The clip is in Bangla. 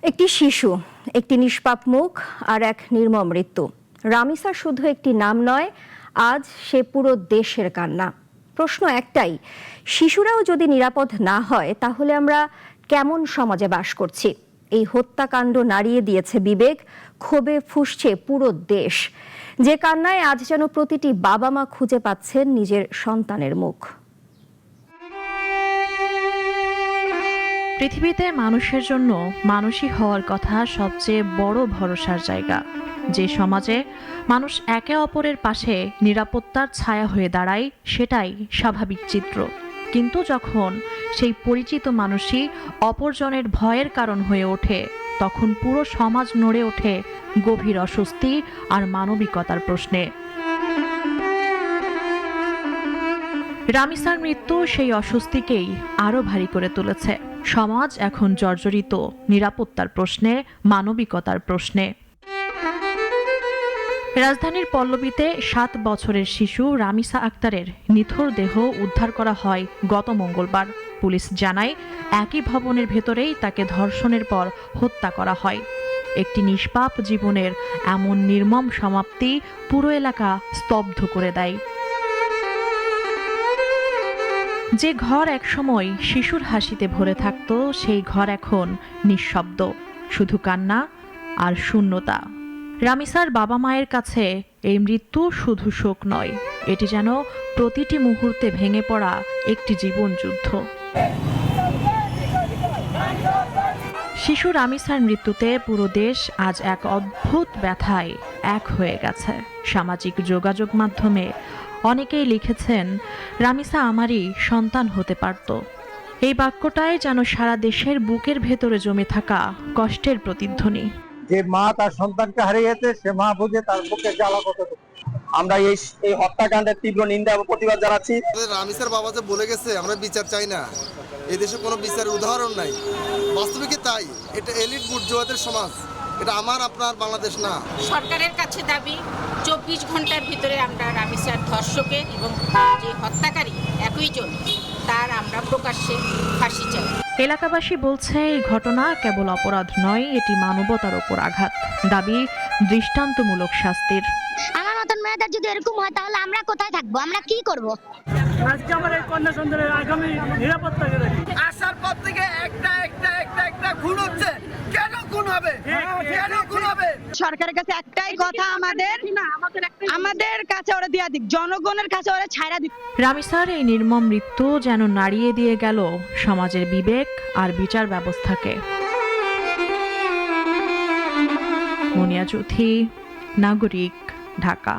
একটি শিশু, একটি নিষ্পাপ মুখ আর এক নির্মম মৃত্যু। রামিসা শুধু একটি নাম নয়, আজ সে পুরো দেশের কান্না। প্রশ্ন একটাই, শিশুরাও যদি নিরাপদ না হয় তাহলে আমরা কেমন সমাজে বাস করছি? এই হত্যাকাণ্ড নাড়িয়ে দিয়েছে বিবেক, ক্ষোভে ফুঁসছে পুরো দেশ। যে কান্নায় আজ যেন প্রতিটি বাবা মা খুঁজে পাচ্ছেন নিজের সন্তানের মুখ। পৃথিবীতে মানুষের জন্য মানুষই হওয়ার কথা সবচেয়ে বড় ভরসার জায়গা। যে সমাজে মানুষ একে অপরের পাশে নিরাপত্তার ছায়া হয়ে দাঁড়ায়, সেটাই স্বাভাবিক চিত্র। কিন্তু যখন সেই পরিচিত মানুষই অপরজনের ভয়ের কারণ হয়ে ওঠে, তখন পুরো সমাজ নড়ে ওঠে গভীর অস্বস্তি আর মানবিকতার প্রশ্নে। রামিসার মৃত্যু সেই অস্বস্তিকেই আরও ভারী করে তুলেছে। সমাজ এখন জর্জরিত নিরাপত্তার প্রশ্নে, মানবিকতার প্রশ্নে। রাজধানীর পল্লবীতে 7 বছরের শিশু রামিসা আক্তারের নিথর দেহ উদ্ধার করা হয় গত মঙ্গলবার। পুলিশ জানায়, একই ভবনের ভেতরেই তাকে ধর্ষণের পর হত্যা করা হয়। একটি নিষ্পাপ জীবনের এমন নির্মম সমাপ্তি পুরো এলাকা স্তব্ধ করে দেয়। যে ঘর একসময় শিশুর হাসিতে ভরে থাকত, সেই ঘর এখন নিঃশব্দ, শুধু কান্না আর শূন্যতা। রামিসার বাবা মায়ের কাছে এই মৃত্যু শুধু শোক নয়, এটি যেন প্রতিটি মুহূর্তে ভেঙে পড়া একটি জীবনযুদ্ধ। শিশু রামিসার মৃত্যুতে পুরো দেশ আজ এক অদ্ভুত ব্যথায় এক হয়ে গেছে। সামাজিক যোগাযোগ মাধ্যমে অনেকেই লিখেছেন, রামিসা আমারই সন্তান হতে পারত। এই বাক্যটাই যেন সারা দেশের বুকের ভেতরে জমে থাকা কষ্টের প্রতিধ্বনি। যে মা তার সন্তানকে হারিয়েছে, সে মা বুঝে তার বুকে জ্বালা কত। আমরা এই হত্যাকাণ্ডের তীব্র নিন্দা এবং প্রতিবাদ জানাচ্ছি। রামিসার বাবা যে বলে গেছে, আমরা বিচার চাই না, এই দেশে কোনো বিচারের উদাহরণ নাই। বাস্তবিক তাই, এটা এলিট বুর্জোয়াদের সমাজ, এটা আমার আপনার বাংলাদেশ না। সরকারের কাছে দাবি, 24 ঘন্টার ভিতরে আমরা রামিসার ধর্ষকের এবং যে হত্যাকারী একই জন, তার আমরা প্রকাশ্যে ফাঁসি চাই। এলাকাবাসী বলছে, এই ঘটনা কেবল অপরাধ নয়, এটি মানবতার ওপর আঘাত। দাবি দৃষ্টান্তমূলক শাস্তির। আমার মতন মেয়েদের যদি এরকম হয় তাহলে আমরা কোথায় থাকবো, আমরা কি করব? আজকে আমার এই কন্যা সন্তানের আগামী নিরাপত্তাকে রাখি। আসার পর থেকে একটা খুন হচ্ছে। কেন খুন হবে? কেন খুন হবে? সরকারের কাছে একটাই কথা, আমাদের কাছে ওরা দিয়া দিক, জনগণের কাছে ওরা ছাইরা দিক। রামিসার এই নির্মম মৃত্যু যেন নাড়িয়ে দিয়ে গেল সমাজের বিবেক আর বিচার ব্যবস্থাকে। মুনিয়া চৌধুরী, নাগরিক, ঢাকা।